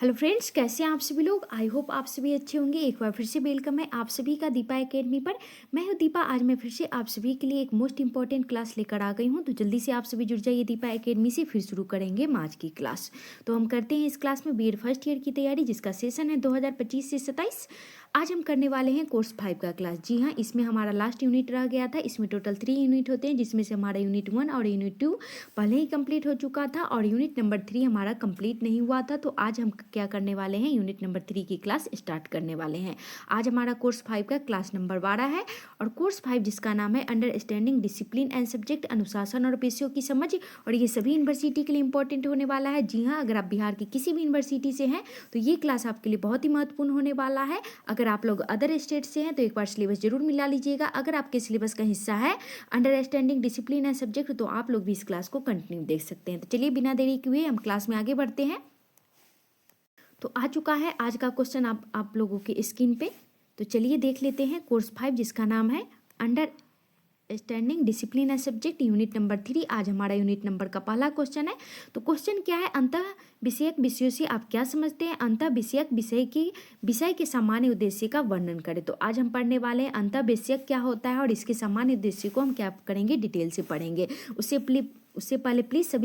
Hello friends, कैसे हैं आप सभी लोग। आई होप आप सभी अच्छे होंगे। एक बार फिर से वेलकम है आप सभी का दीपा एकेडमी पर। मैं हूं दीपा। आज मैं फिर से आप सभी के लिए एक मोस्ट इंपॉर्टेंट क्लास लेकर आ गई हूं, तो जल्दी से आप सभी जुड़ जाइए दीपा एकेडमी से। फिर शुरू करेंगे हम आज की क्लास। तो हम करते हैं इस क्लास में बीएड फर्स्ट ईयर की तैयारी, जिसका सेशन है 2025 से 27। आज हम करने वाले हैं कोर्स 5 का क्लास। जी हाँ, इसमें हमारा लास्ट यूनिट रह गया था। इसमें टोटल 3 यूनिट होते हैं, जिसमें से हमारा यूनिट 1 और यूनिट 2 पहले ही कंप्लीट हो चुका था और यूनिट नंबर 3 हमारा कंप्लीट नहीं हुआ था। तो आज हम क्या करने वाले हैं, यूनिट नंबर 3 की क्लास स्टार्ट करने वाले हैं। आज हमारा कोर्स 5 का क्लास नंबर 12 है और कोर्स 5 जिसका नाम है अंडरस्टैंडिंग डिसिप्लिन एंड सब्जेक्ट, अनुशासन और पेशियों की समझ। और ये सभी यूनिवर्सिटी के लिए इंपॉर्टेंट होने वाला है। जी हाँ, अगर आप बिहार की किसी भी यूनिवर्सिटी से हैं तो ये क्लास आपके लिए बहुत ही महत्वपूर्ण होने वाला है। अगर आप लोग अदर स्टेट से हैं तो एक बार सिलेबस जरूर मिला लीजिएगा। अगर आपके सिलेबस का हिस्सा है अंडरस्टैंडिंग डिसिप्लिन एंड सब्जेक्ट, तो आप लोग भी इस क्लास को कंटिन्यू देख सकते हैं। तो चलिए बिना देरी किए हम क्लास में आगे बढ़ते हैं। तो आ चुका है आज का क्वेश्चन आप लोगों के स्क्रीन पे। तो चलिए देख लेते हैं कोर्स 5 जिसका नाम है under standing discipline and subject, unit number 3। आज हमारा यूनिट नंबर का पहला क्वेश्चन है। तो क्वेश्चन क्या है, अंतः विषयक विषयों से आप क्या समझते हैं। अंतः विषयक विषय के सामान्य उद्देश्य का वर्णन करें। तो आज हम पढ़ने वाले हैं अंतः विषयक क्या होता है और इसके सामान्य उद्देश्य को हम क्या करेंगे, डिटेल से पढ़ेंगे। उससे पहले प्लीज़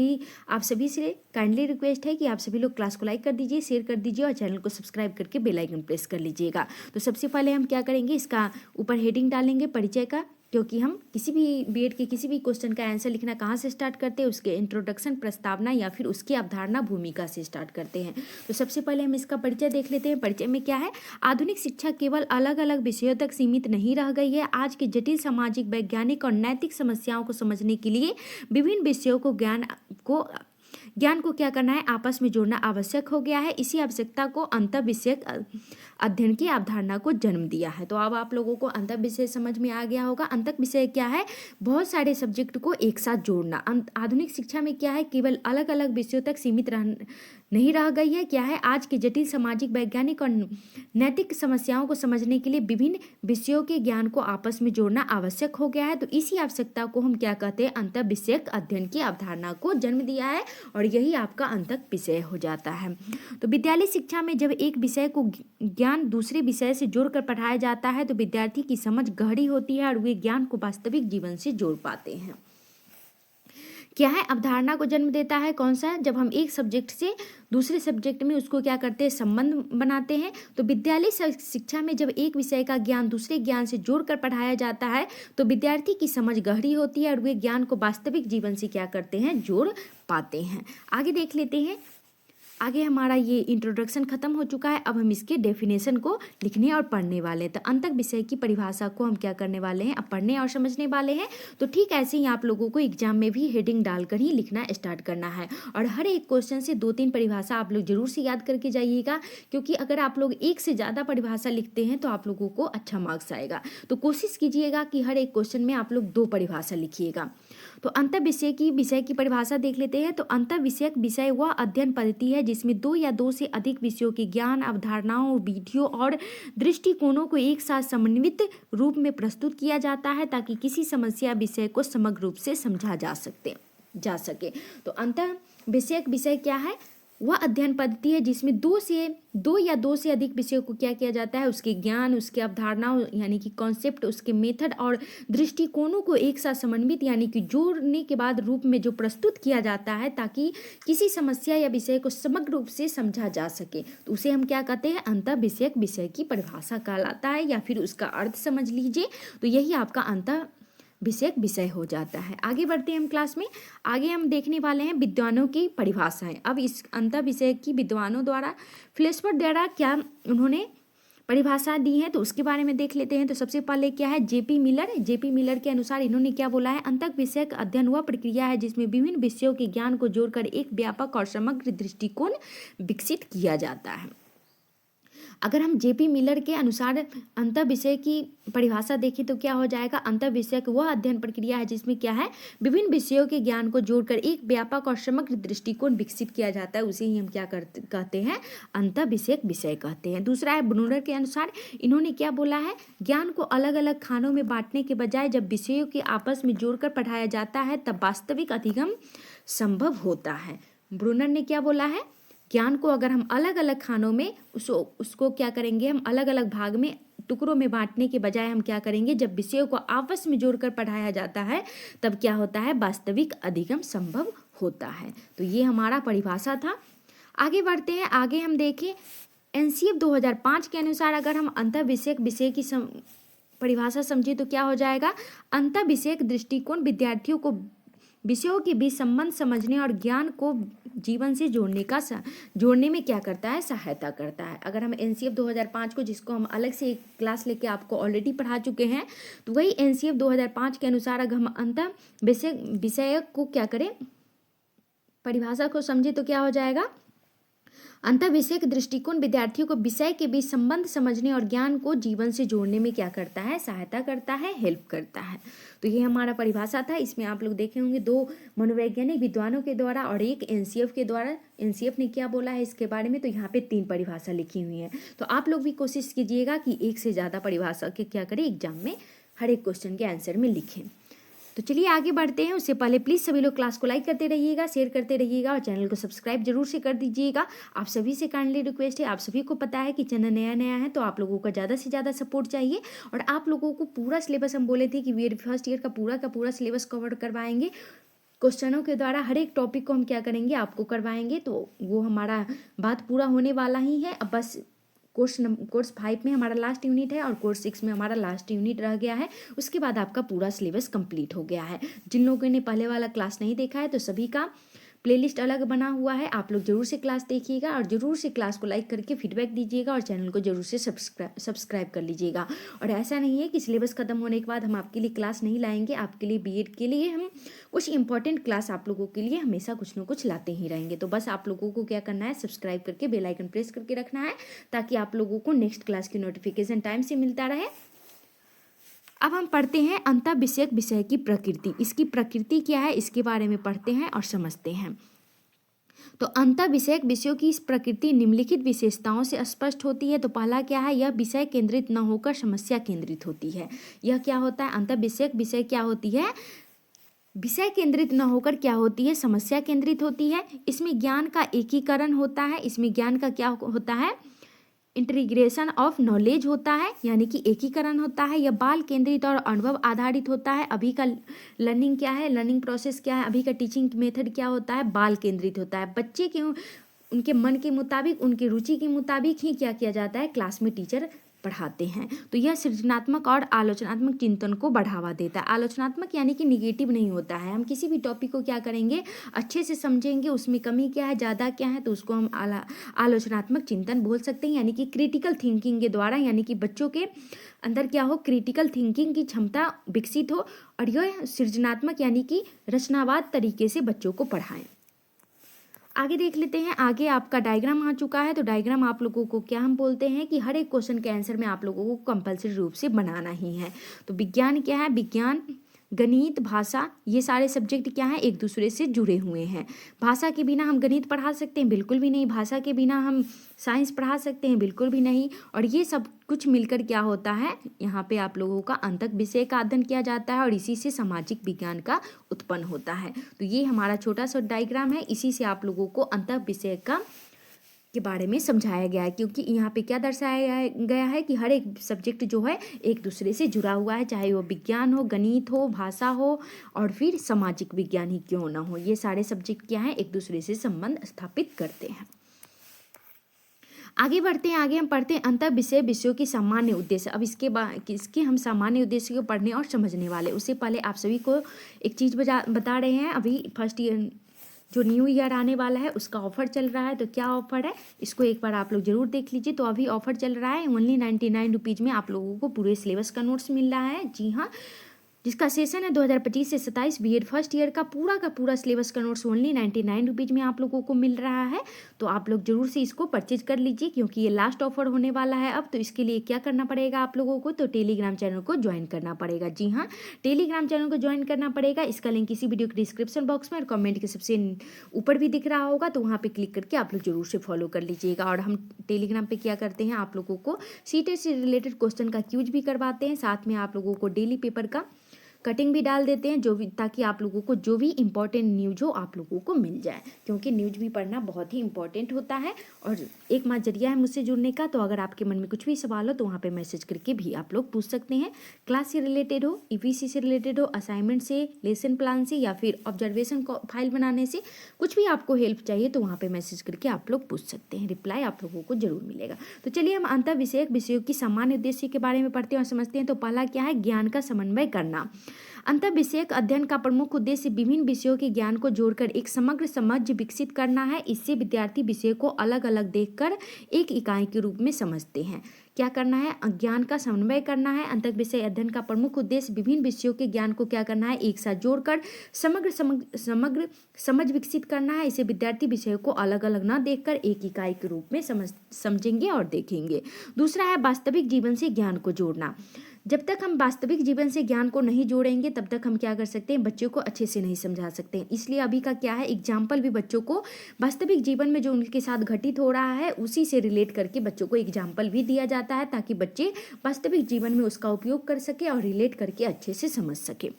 आप सभी से काइंडली रिक्वेस्ट है कि आप सभी लोग क्लास को लाइक कर दीजिए, शेयर कर दीजिए और चैनल को सब्सक्राइब करके बेल आइकन प्रेस कर लीजिएगा। तो सबसे पहले हम क्या करेंगे, इसका ऊपर हेडिंग डालेंगे परिचय का, क्योंकि हम किसी भी बीएड के किसी भी क्वेश्चन का आंसर लिखना कहाँ से स्टार्ट करते हैं, उसके इंट्रोडक्शन, प्रस्तावना या फिर उसकी अवधारणा, भूमिका से स्टार्ट करते हैं। तो सबसे पहले हम इसका परिचय देख लेते हैं। परिचय में क्या है, आधुनिक शिक्षा केवल अलग अलग विषयों तक सीमित नहीं रह गई है। आज के जटिल सामाजिक, वैज्ञानिक और नैतिक समस्याओं को समझने के लिए विभिन्न विषयों को ज्ञान को क्या करना है, आपस में जोड़ना आवश्यक हो गया है। इसी आवश्यकता को अंतर विषयक अध्ययन की अवधारणा को जन्म दिया है। तो अब आप लोगों को अंतर विषय समझ में आ गया होगा। अंतर विषय क्या है, बहुत सारे सब्जेक्ट को एक साथ जोड़ना। आधुनिक शिक्षा में क्या है, केवल अलग अलग विषयों तक सीमित नहीं रह गई है। क्या है, आज के जटिल सामाजिक, वैज्ञानिक और नैतिक समस्याओं को समझने के लिए विभिन्न विषयों के ज्ञान को आपस में जोड़ना आवश्यक हो गया है। तो इसी आवश्यकता को हम क्या कहते हैं, अंतर विषयक अध्ययन की अवधारणा को जन्म दिया है और यही आपका अंतर विषय हो जाता है। तो विद्यालय शिक्षा में जब एक विषय को ज्ञान दूसरे विषय से जोड़कर पढ़ाया जाता है तो विद्यार्थी की समझ गहरी होती है और वे ज्ञान को वास्तविक जीवन से जोड़ पाते हैं। क्या है, अवधारणा को जन्म देता है। कौन सा, जब हम एक सब्जेक्ट से दूसरे सब्जेक्ट में उसको क्या करते हैं, संबंध बनाते हैं। तो विद्यालय शिक्षा में जब एक विषय का ज्ञान दूसरे ज्ञान से जोड़कर पढ़ाया जाता है तो विद्यार्थी की समझ गहरी होती है और वे ज्ञान को वास्तविक जीवन से क्या करते हैं, जोड़ पाते हैं। आगे देख लेते हैं। आगे हमारा ये इंट्रोडक्शन खत्म हो चुका है। अब हम इसके डेफिनेशन को लिखने और पढ़ने वाले हैं। तो अंतः विषय की परिभाषा को हम क्या करने वाले हैं, अब पढ़ने और समझने वाले हैं। तो ठीक ऐसे ही आप लोगों को एग्जाम में भी हेडिंग डालकर ही लिखना स्टार्ट करना है और हर एक क्वेश्चन से 2-3 परिभाषा आप लोग जरूर से याद करके जाइएगा, क्योंकि अगर आप लोग एक से ज़्यादा परिभाषा लिखते हैं तो आप लोगों को अच्छा मार्क्स आएगा। तो कोशिश कीजिएगा कि हर एक क्वेश्चन में आप लोग 2 परिभाषा लिखिएगा। तो अंतर विषय की परिभाषा देख लेते हैं। तो अंतर विषयक विषय वह अध्ययन पद्धति है जिसमें 2 या 2 से अधिक विषयों के ज्ञान, अवधारणाओं, विधियों और दृष्टिकोणों को एक साथ समन्वित रूप में प्रस्तुत किया जाता है ताकि किसी समस्या विषय को समग्र रूप से समझा जा सके। तो अंतर विषयक विषय क्या है, वह अध्ययन पद्धति है जिसमें 2 या 2 से अधिक विषयों को क्या किया जाता है, उसके ज्ञान, उसके अवधारणाओं यानी कि कॉन्सेप्ट, उसके मेथड और दृष्टिकोणों को एक साथ समन्वित यानी कि जोड़ने के बाद रूप में जो प्रस्तुत किया जाता है ताकि किसी समस्या या विषय को समग्र रूप से समझा जा सके। तो उसे हम क्या कहते हैं, अंतर विषयक विषय की परिभाषा कहलाता है, या फिर उसका अर्थ समझ लीजिए। तो यही आपका अंतर विषयक विषय हो जाता है। आगे बढ़ते हैं हम क्लास में। आगे हम देखने वाले हैं विद्वानों की परिभाषाएं। अब इस अंतर विषय की विद्वानों द्वारा, फ्लेशवर्ड द्वारा क्या उन्होंने परिभाषा दी है तो उसके बारे में देख लेते हैं। तो सबसे पहले क्या है, जेपी मिलर के अनुसार इन्होंने क्या बोला है, अंतर विषयक अध्ययन वह प्रक्रिया है जिसमें विभिन्न विषयों के ज्ञान को जोड़कर एक व्यापक और समग्र दृष्टिकोण विकसित किया जाता है। अगर हम जेपी मिलर के अनुसार अंतर विषय की परिभाषा देखें तो क्या हो जाएगा, अंतर विषयक वह अध्ययन प्रक्रिया है जिसमें क्या है, विभिन्न विषयों के ज्ञान को जोड़कर एक व्यापक और समग्र दृष्टिकोण विकसित किया जाता है। उसे ही हम क्या कहते हैं, अंतर विषयक विषय कहते हैं। दूसरा है ब्रूनर के अनुसार, इन्होंने क्या बोला है, ज्ञान को अलग अलग खानों में बांटने के बजाय जब विषयों के आपस में जोड़कर पढ़ाया जाता है तब वास्तविक अधिगम संभव होता है। ब्रूनर ने क्या बोला है, ज्ञान को अगर हम अलग अलग खानों में उसको क्या करेंगे, हम अलग अलग भाग में टुकड़ों में बांटने के बजाय हम क्या करेंगे, जब विषयों को आपस में जोड़कर पढ़ाया जाता है तब क्या होता है, वास्तविक अधिगम संभव होता है। तो ये हमारा परिभाषा था। आगे बढ़ते हैं। आगे हम देखें एनसीएफ 2005 के अनुसार अगर हम अंतर विषयक विषय की परिभाषा समझे तो क्या हो जाएगा, अंतर विषयक दृष्टिकोण विद्यार्थियों को विषयों के बीच संबंध समझने और ज्ञान को जीवन से जोड़ने में क्या करता है, सहायता करता है। अगर हम एनसीएफ 2005 को, जिसको हम अलग से एक क्लास लेके आपको ऑलरेडी पढ़ा चुके हैं, तो वही एनसीएफ 2005 के अनुसार अगर हम अंतर विषयक को क्या करें, परिभाषा को समझे तो क्या हो जाएगा, अंतर विषयक दृष्टिकोण विद्यार्थियों को विषय के बीच संबंध समझने और ज्ञान को जीवन से जोड़ने में क्या करता है, सहायता करता है, हेल्प करता है। तो ये हमारा परिभाषा था। इसमें आप लोग देखे होंगे 2 मनोवैज्ञानिक विद्वानों के द्वारा और एक एनसीएफ के द्वारा। एनसीएफ ने क्या बोला है इसके बारे में, तो यहाँ पे 3 परिभाषा लिखी हुई है। तो आप लोग भी कोशिश कीजिएगा कि 1 से ज़्यादा परिभाषा के क्या करें, एग्जाम में हर एक क्वेश्चन के आंसर में लिखें। तो चलिए आगे बढ़ते हैं। उससे पहले प्लीज़ सभी लोग क्लास को लाइक करते रहिएगा, शेयर करते रहिएगा और चैनल को सब्सक्राइब जरूर से कर दीजिएगा। आप सभी से काइंडली रिक्वेस्ट है, आप सभी को पता है कि चैनल नया है तो आप लोगों का ज़्यादा से ज़्यादा सपोर्ट चाहिए। और आप लोगों को पूरा सिलेबस, हम बोले थे कि बीएड फर्स्ट ईयर का पूरा सिलेबस कवर करवाएंगे। क्वेश्चनों के द्वारा हर एक टॉपिक को हम क्या करेंगे, आपको करवाएंगे। तो वो हमारा बात पूरा होने वाला ही है। अब बस कोर्स 5 में हमारा लास्ट यूनिट है और कोर्स 6 में हमारा लास्ट यूनिट रह गया है। उसके बाद आपका पूरा सिलेबस कंप्लीट हो गया है। जिन लोगों ने पहले वाला क्लास नहीं देखा है तो सभी का प्लेलिस्ट अलग बना हुआ है, आप लोग जरूर से क्लास देखिएगा और जरूर से क्लास को लाइक करके फीडबैक दीजिएगा और चैनल को जरूर से सब्सक्राइब कर लीजिएगा। और ऐसा नहीं है कि सिलेबस खत्म होने के बाद हम आपके लिए क्लास नहीं लाएंगे। आपके लिए बीएड के लिए हम कुछ इंपॉर्टेंट क्लास आप लोगों के लिए हमेशा कुछ न कुछ लाते ही रहेंगे। तो बस आप लोगों को क्या करना है, सब्सक्राइब करके बेल आइकन प्रेस करके रखना है ताकि आप लोगों को नेक्स्ट क्लास की नोटिफिकेशन टाइम से मिलता रहे। अब हम पढ़ते हैं अंतर विषयक विषय की प्रकृति। इसकी प्रकृति क्या है, इसके बारे में पढ़ते हैं और समझते हैं। तो अंतर विषयक विषयों की इस प्रकृति निम्नलिखित विशेषताओं से स्पष्ट होती है। तो पहला क्या है, यह विषय केंद्रित न होकर समस्या केंद्रित होती है। यह क्या होता है, अंतर विषयक विषय क्या होती है, विषय केंद्रित न होकर क्या होती है, समस्या केंद्रित होती है। इसमें ज्ञान का एकीकरण होता है। इसमें ज्ञान का क्या होता है, इंटीग्रेशन ऑफ नॉलेज होता है, यानी कि एकीकरण होता है। यह बाल केंद्रित और अनुभव आधारित होता है। अभी का लर्निंग क्या है, लर्निंग प्रोसेस क्या है, अभी का टीचिंग मेथड क्या होता है, बाल केंद्रित होता है। बच्चे के उनके मन के मुताबिक, उनकी रुचि के मुताबिक ही क्या किया जाता है, क्लास में टीचर पढ़ाते हैं। तो यह सृजनात्मक और आलोचनात्मक चिंतन को बढ़ावा देता है। आलोचनात्मक यानी कि निगेटिव नहीं होता है। हम किसी भी टॉपिक को क्या करेंगे, अच्छे से समझेंगे, उसमें कमी क्या है, ज़्यादा क्या है, तो उसको हम आलोचनात्मक चिंतन बोल सकते हैं। यानी कि क्रिटिकल थिंकिंग के द्वारा, यानी कि बच्चों के अंदर क्या हो, क्रिटिकल थिंकिंग की क्षमता विकसित हो और यह सृजनात्मक यानी कि रचनावाद तरीके से बच्चों को पढ़ाएं। आगे देख लेते हैं। आगे आपका डायग्राम आ चुका है। तो डायग्राम आप लोगों को क्या हम बोलते हैं कि हर एक क्वेश्चन के आंसर में आप लोगों को कंपलसरी रूप से बनाना ही है। तो विज्ञान क्या है, विज्ञान, गणित, भाषा, ये सारे सब्जेक्ट क्या है, एक दूसरे से जुड़े हुए हैं। भाषा के बिना हम गणित पढ़ा सकते हैं, बिल्कुल भी नहीं। भाषा के बिना हम साइंस पढ़ा सकते हैं, बिल्कुल भी नहीं। और ये सब कुछ मिलकर क्या होता है, यहाँ पे आप लोगों का अंतः विषय का अध्ययन किया जाता है और इसी से सामाजिक विज्ञान का उत्पन्न होता है। तो ये हमारा छोटा सा डायग्राम है, इसी से आप लोगों को अंतः विषय का के बारे में समझाया गया है। क्योंकि यहाँ पे क्या दर्शाया गया है कि हर एक सब्जेक्ट जो है एक दूसरे से जुड़ा हुआ है, चाहे वो विज्ञान हो, गणित हो, भाषा हो और फिर सामाजिक विज्ञान ही क्यों ना हो, ये सारे सब्जेक्ट क्या हैं, एक दूसरे से संबंध स्थापित करते हैं। आगे बढ़ते हैं। आगे हम पढ़ते हैं अंतर विषय विषयों की सामान्य उद्देश्य। अब इसके हम सामान्य उद्देश्य को पढ़ने और समझने वाले। उससे पहले आप सभी को एक चीज़ बता रहे हैं। अभी फर्स्ट ईयर जो न्यू ईयर आने वाला है उसका ऑफर चल रहा है। तो क्या ऑफर है, इसको एक बार आप लोग जरूर देख लीजिए। तो अभी ऑफर चल रहा है, ओनली 99 रुपीज़ में आप लोगों को पूरे सिलेबस का नोट्स मिल रहा है। जी हाँ, जिसका सेशन है 2025 से 27 बीएड फर्स्ट ईयर का पूरा सिलेबस का नोट्स ओनली 99 रुपीज़ में आप लोगों को मिल रहा है। तो आप लोग जरूर से इसको परचेज कर लीजिए क्योंकि ये लास्ट ऑफर होने वाला है अब। तो इसके लिए क्या करना पड़ेगा आप लोगों को, तो टेलीग्राम चैनल को ज्वाइन करना पड़ेगा। जी हाँ, टेलीग्राम चैनल को ज्वाइन करना पड़ेगा। इसका लिंक इसी वीडियो के डिस्क्रिप्शन बॉक्स में और कमेंट के सबसे ऊपर भी दिख रहा होगा, तो वहाँ पर क्लिक करके आप लोग जरूर से फॉलो कर लीजिएगा। और हम टेलीग्राम पर क्या करते हैं, आप लोगों को सीटेट से रिलेटेड क्वेश्चन का क्यूज भी करवाते हैं, साथ में आप लोगों को डेली पेपर का कटिंग भी डाल देते हैं जो भी, ताकि आप लोगों को जो भी इम्पोर्टेंट न्यूज हो आप लोगों को मिल जाए, क्योंकि न्यूज भी पढ़ना बहुत ही इंपॉर्टेंट होता है और एक जरिया है मुझसे जुड़ने का। तो अगर आपके मन में कुछ भी सवाल हो तो वहाँ पे मैसेज करके भी आप लोग पूछ सकते हैं। क्लास से रिलेटेड हो, ईपीसी से रिलेटेड हो, असाइनमेंट से, लेसन प्लान से या फिर ऑब्जर्वेशन फाइल बनाने से, कुछ भी आपको हेल्प चाहिए तो वहाँ पे मैसेज करके आप लोग पूछ सकते हैं। रिप्लाई आप लोगों को जरूर मिलेगा। तो चलिए हम अंतर विषयक विषयों की सामान्य उद्देश्य के बारे में पढ़ते हैं और समझते हैं। तो पहला क्या है, ज्ञान का समन्वय करना। अंतर विषयक अध्ययन का प्रमुख उद्देश्य विभिन्न विषयों के ज्ञान को जोड़कर एक समग्र समझ विकसित करना है। इससे विद्यार्थी विषय को अलग अलग देखकर एक इकाई के रूप में समझते हैं। क्या करना है, ज्ञान का समन्वय करना है। अंतर विषय अध्ययन का प्रमुख उद्देश्य विभिन्न विषयों के ज्ञान को क्या करना है, एक साथ जोड़कर समग्र समझ विकसित करना है। इसे विद्यार्थी विषयों को अलग अलग न देखकर एक इकाई के रूप में समझेंगे और देखेंगे। दूसरा है वास्तविक जीवन से ज्ञान को जोड़ना। जब तक हम वास्तविक जीवन से ज्ञान को नहीं जोड़ेंगे तब तक हम क्या कर सकते हैं, बच्चों को अच्छे से नहीं समझा सकते हैं। इसलिए अभी का क्या है, एग्जाम्पल भी बच्चों को वास्तविक जीवन में जो उनके साथ घटित हो रहा है उसी से रिलेट करके बच्चों को एग्जाम्पल भी दिया जाता है, ताकि बच्चे वास्तविक जीवन में उसका उपयोग कर सके और रिलेट करके अच्छे से समझ सके।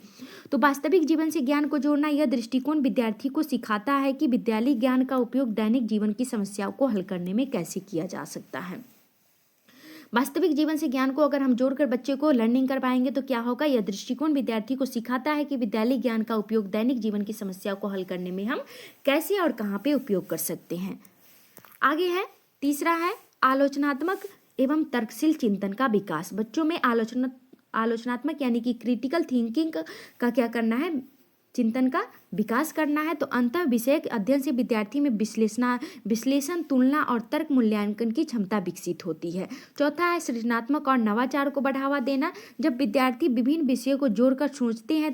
तो वास्तविक जीवन से ज्ञान को जोड़ना, यह दृष्टिकोण विद्यार्थी को सिखाता है कि विद्यालय ज्ञान का उपयोग दैनिक जीवन की समस्याओं को हल करने में कैसे किया जा सकता है। वास्तविक जीवन से ज्ञान को अगर हम जोड़कर बच्चे को लर्निंग कर पाएंगे तो क्या होगा, यह दृष्टिकोण विद्यार्थी को सिखाता है कि विद्यालय ज्ञान का उपयोग दैनिक जीवन की समस्याओं को हल करने में हम कैसे और कहाँ पे उपयोग कर सकते हैं। आगे है, तीसरा है आलोचनात्मक एवं तर्कशील चिंतन का विकास। बच्चों में आलोचनात्मक यानी कि क्रिटिकल थिंकिंग का क्या करना है, चिंतन का विकास करना है। तो अंतर विषयक अध्ययन से विद्यार्थी में विश्लेषण, तुलना और तर्क मूल्यांकन की क्षमता विकसित होती है। चौथा है सृजनात्मक और नवाचार को बढ़ावा देना। जब विद्यार्थी विभिन्न विषयों को जोड़कर सोचते हैं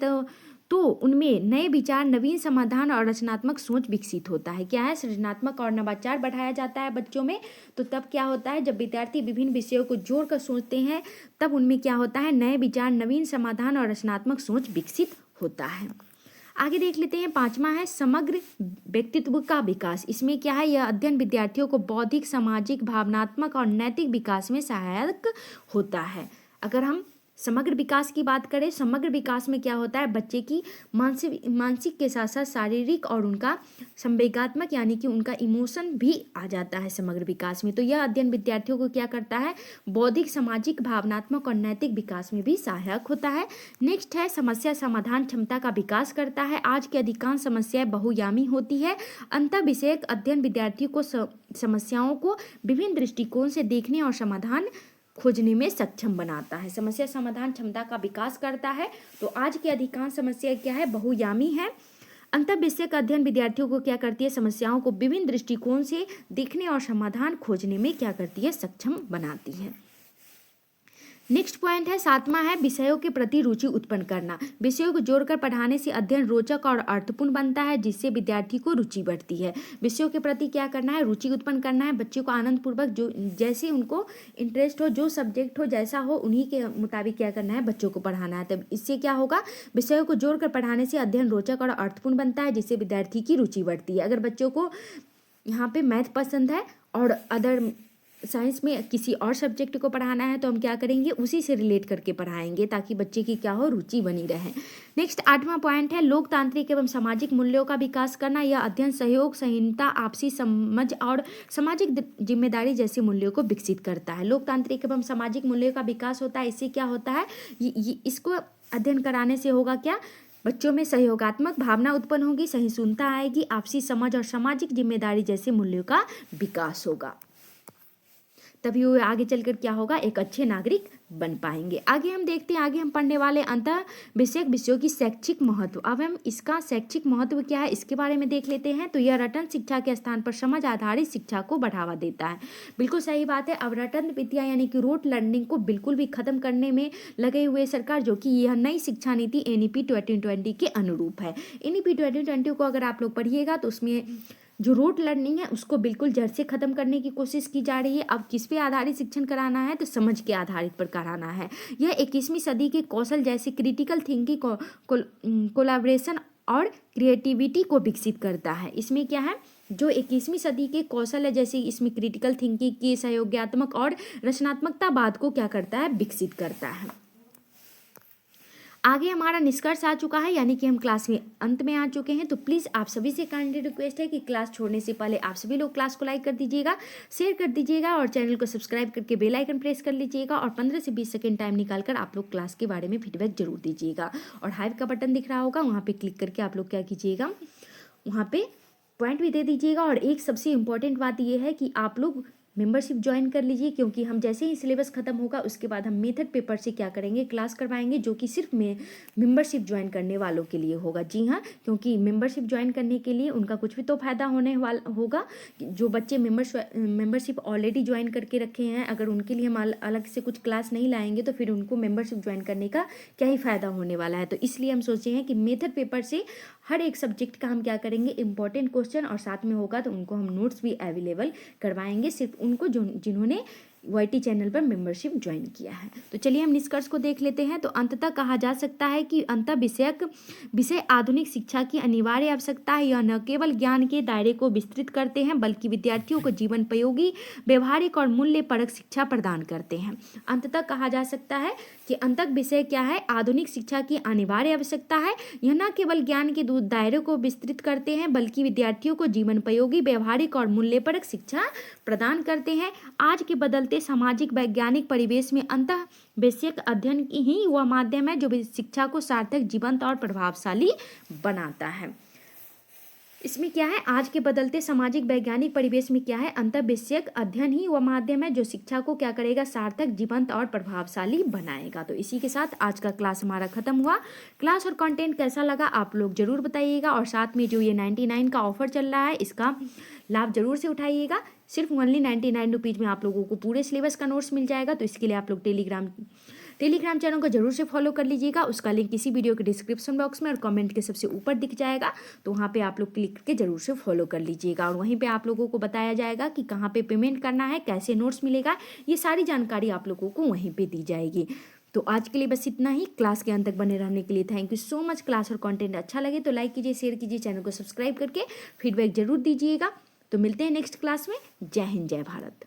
तो उनमें नए विचार, नवीन समाधान और रचनात्मक सोच विकसित होता है। क्या है, सृजनात्मक और नवाचार बढ़ाया जाता है बच्चों में। तो तब क्या होता है, जब विद्यार्थी विभिन्न विषयों को जोड़कर सोचते हैं तब उनमें क्या होता है, नए विचार, नवीन समाधान और रचनात्मक सोच विकसित होता है। आगे देख लेते हैं, पांचवा है समग्र व्यक्तित्व का विकास। इसमें क्या है, यह अध्ययन विद्यार्थियों को बौद्धिक, सामाजिक, भावनात्मक और नैतिक विकास में सहायक होता है। अगर हम समग्र विकास की बात करें, समग्र विकास में क्या होता है, बच्चे की मानसिक के साथ साथ शारीरिक और उनका संवेगात्मक यानी कि उनका इमोशन भी आ जाता है समग्र विकास में। तो यह अध्ययन विद्यार्थियों को क्या करता है, बौद्धिक, सामाजिक, भावनात्मक और नैतिक विकास में भी सहायक होता है। नेक्स्ट है समस्या समाधान क्षमता का विकास करता है। आज की अधिकांश समस्याएं बहुआयामी होती है। अंतर विषयक अध्ययन विद्यार्थियों को समस्याओं को विभिन्न दृष्टिकोण से देखने और समाधान खोजने में सक्षम बनाता है। समस्या समाधान क्षमता का विकास करता है। तो आज की अधिकांश समस्या क्या है, बहुआयामी है। अंतर विषयक अध्ययन विद्यार्थियों को क्या करती है, समस्याओं को विभिन्न दृष्टिकोण से देखने और समाधान खोजने में क्या करती है, सक्षम बनाती है। नेक्स्ट पॉइंट है, सातवां है विषयों के प्रति रुचि उत्पन्न करना। विषयों को जोड़कर पढ़ाने से अध्ययन रोचक और अर्थपूर्ण बनता है, जिससे विद्यार्थी को रुचि बढ़ती है। विषयों के प्रति क्या करना है, रुचि उत्पन्न करना है। बच्चों को आनंदपूर्वक जो जैसे उनको इंटरेस्ट हो, जो सब्जेक्ट हो, जैसा हो उन्हीं के मुताबिक क्या करना है, बच्चों को पढ़ाना है। तब इससे क्या होगा, विषयों को जोड़कर पढ़ाने से अध्ययन रोचक और अर्थपूर्ण बनता है, जिससे विद्यार्थी की रुचि बढ़ती है। अगर बच्चों को यहाँ पे मैथ पसंद है और अदर साइंस में किसी और सब्जेक्ट को पढ़ाना है तो हम क्या करेंगे, उसी से रिलेट करके पढ़ाएंगे, ताकि बच्चे की क्या हो, रुचि बनी रहे। नेक्स्ट आठवां पॉइंट है लोकतांत्रिक एवं सामाजिक मूल्यों का विकास करना। यह अध्ययन सहयोग, संहिता, आपसी समझ और सामाजिक जिम्मेदारी जैसे मूल्यों को विकसित करता है। लोकतांत्रिक एवं सामाजिक मूल्यों का विकास होता है। इससे क्या होता है, इसको अध्ययन कराने से होगा क्या, बच्चों में सहयोगात्मक भावना उत्पन्न होगी, सहिष्णुता आएगी, आपसी समझ और सामाजिक जिम्मेदारी जैसे मूल्यों का विकास होगा। तभी वो आगे चलकर क्या होगा, एक अच्छे नागरिक बन पाएंगे। आगे हम देखते हैं, आगे हम पढ़ने वाले अंतर विषयक विषयों की शैक्षिक महत्व। अब हम इसका शैक्षिक महत्व क्या है इसके बारे में देख लेते हैं। तो यह रटन शिक्षा के स्थान पर समझ आधारित शिक्षा को बढ़ावा देता है। बिल्कुल सही बात है। अब रटन विद्या यानी कि रोट लर्निंग को बिल्कुल भी खत्म करने में लगे हुए सरकार, जो कि यह नई शिक्षा नीति NEP 2020 के अनुरूप है। NEP 2020 को अगर आप लोग पढ़िएगा तो उसमें जो रूट लर्निंग है उसको बिल्कुल जड़ से खत्म करने की कोशिश की जा रही है। अब किस पे आधारित शिक्षण कराना है, तो समझ के आधारित पर कराना है। यह 21वीं सदी के कौशल जैसे क्रिटिकल थिंकिंग, कोलैबोरेशन और क्रिएटिविटी को विकसित करता है। इसमें क्या है, जो 21वीं सदी के कौशल है, जैसे इसमें क्रिटिकल थिंकिंग की, सहयोगात्मक और रचनात्मकतावाद को क्या करता है, विकसित करता है। आगे हमारा निष्कर्ष आ चुका है, यानी कि हम क्लास में अंत में आ चुके हैं। तो प्लीज़ आप सभी से काइंडली रिक्वेस्ट है कि क्लास छोड़ने से पहले आप सभी लोग क्लास को लाइक कर दीजिएगा, शेयर कर दीजिएगा और चैनल को सब्सक्राइब करके बेल आइकन प्रेस कर लीजिएगा और 15 से 20 सेकंड टाइम निकालकर आप लोग क्लास के बारे में फीडबैक जरूर दीजिएगा। और हाइप का बटन दिख रहा होगा, वहाँ पर क्लिक करके आप लोग क्या कीजिएगा, वहाँ पर पॉइंट भी दे दीजिएगा। और एक सबसे इम्पॉर्टेंट बात यह है कि आप लोग मेंबरशिप ज्वाइन कर लीजिए, क्योंकि हम जैसे ही सिलेबस खत्म होगा उसके बाद हम मेथड पेपर से क्या करेंगे, क्लास करवाएंगे, जो कि सिर्फ मेंबरशिप ज्वाइन करने वालों के लिए होगा। जी हाँ, क्योंकि मेंबरशिप ज्वाइन करने के लिए उनका कुछ भी तो फायदा होने वाला होगा। जो बच्चे मेंबरशिप ऑलरेडी ज्वाइन करके रखे हैं, अगर उनके लिए हम अलग से कुछ क्लास नहीं लाएंगे तो फिर उनको मेंबरशिप ज्वाइन करने का क्या ही फ़ायदा होने वाला है। तो इसलिए हम सोचे हैं कि मेथड पेपर से हर एक सब्जेक्ट का हम क्या करेंगे, इंपॉर्टेंट क्वेश्चन, और साथ में होगा तो उनको हम नोट्स भी अवेलेबल करवाएंगे, सिर्फ उनको जिन्होंने YT चैनल पर मेंबरशिप ज्वाइन किया है। तो चलिए हम निष्कर्ष को देख लेते हैं। तो अंततः कहा जा सकता है कि अंतर विषय आधुनिक शिक्षा की अनिवार्य आवश्यकता है। यह न केवल ज्ञान के दायरे को विस्तृत करते हैं बल्कि विद्यार्थियों को जीवन उपयोगी, व्यवहारिक और मूल्य परक शिक्षा प्रदान करते हैं। अंततः कहा जा सकता है कि अंतक विषय क्या है, आधुनिक शिक्षा की अनिवार्य आवश्यकता है। यह न केवल ज्ञान के दायरे को विस्तृत करते हैं बल्कि विद्यार्थियों को जीवन उपयोगी, व्यवहारिक और मूल्यपरक शिक्षा प्रदान करते हैं। आज के बदलते सामाजिक वैज्ञानिक परिवेश में अंतः वैश्विक अध्ययन ही वह माध्यम है जो शिक्षा को सार्थक, जीवंत और प्रभावशाली बनाता है। इसमें क्या है, आज के बदलते सामाजिक वैज्ञानिक परिवेश में क्या है, अंतर्वैश्विक अध्ययन ही वह माध्यम है जो शिक्षा को क्या करेगा, सार्थक, जीवंत और प्रभावशाली बनाएगा। तो इसी के साथ आज का क्लास हमारा खत्म हुआ। क्लास और कंटेंट कैसा लगा आप लोग जरूर बताइएगा, और साथ में जो ये 99 का ऑफर चल रहा है इसका लाभ जरूर से उठाइएगा। सिर्फ ओनली 99 रुपीज़ में आप लोगों को पूरे सिलेबस का नोट्स मिल जाएगा। तो इसके लिए आप लोग टेलीग्राम चैनल को जरूर से फॉलो कर लीजिएगा। उसका लिंक इसी वीडियो के डिस्क्रिप्शन बॉक्स में और कमेंट के सबसे ऊपर दिख जाएगा। तो वहाँ पे आप लोग क्लिक करके जरूर से फॉलो कर लीजिएगा, और वहीं पे आप लोगों को बताया जाएगा कि कहाँ पे पेमेंट करना है, कैसे नोट्स मिलेगा, ये सारी जानकारी आप लोगों को वहीं पर दी जाएगी। तो आज के लिए बस इतना ही। क्लास के अंत तक बने रहने के लिए thank you so much. Class और कंटेंट अच्छा लगे तो लाइक कीजिए, शेयर कीजिए, चैनल को सब्सक्राइब करके फीडबैक जरूर दीजिएगा। तो मिलते हैं नेक्स्ट क्लास में। जय हिंद, जय भारत।